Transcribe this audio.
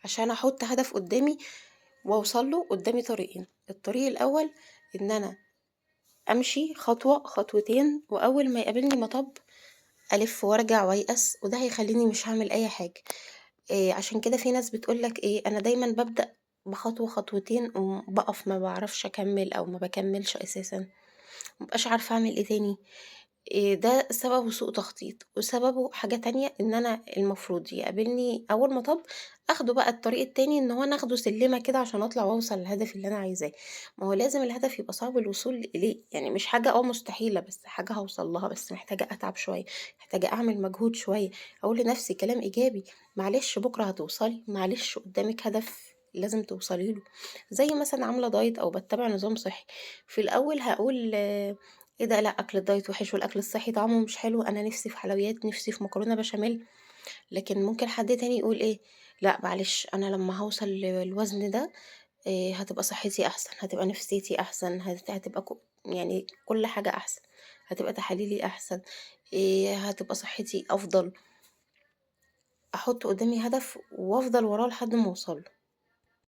عشان احط هدف قدامي واوصل له قدامي طريقين. الطريق الاول ان انا امشي خطوة خطوتين، واول ما يقابلني مطب الف وارجع ويأس، وده هيخليني مش هعمل اي حاجة. عشان كده في ناس بتقولك انا دايما ببدأ بخطوة خطوتين وبقف، ما بعرفش اكمل او ما بكملش اساسا، مبقاش عارفة اعمل ايه تاني. ده سببه سوء تخطيط، وسببه حاجة تانية إن أنا المفروض يقابلني أول مطب آخده بقى الطريق التاني، إن هو أنا آخده سلِّمة كده عشان أطلع وأوصل للهدف اللي أنا عايزاه. ما هو لازم الهدف يبقى صعب الوصول إليه، يعني مش حاجة مستحيلة، بس حاجة هاوصل لها، بس محتاجة أتعب شوية، محتاجة أعمل مجهود شوية، أقول لنفسي كلام إيجابي، معلش بكرة هتوصلي، معلش قدامِك هدف لازم توصلي له. زي مثلًا عاملة دايت أو باتّبع نظام صحي، في الأول هاقول إيه ده، لأ أكل الدايت وِحِش والأكل الصحّي طعمه مش حلو، أنا نِفْسي في حلويات، نِفْسي في مكرونة بشاميل. لكن ممكن حد تاني يقول لأ معلش أنا لمّا هاوصل للوزن ده هتبقى صحّتي أحسن، هتبقى نفسيتي أحسن، هتبقى يعني كل حاجة أحسن، هتبقى تحاليلي أحسن، هتبقى صحّتي أفضل. أحُط قدّامي هدف وأفضل وراه لحد ما أوصل له.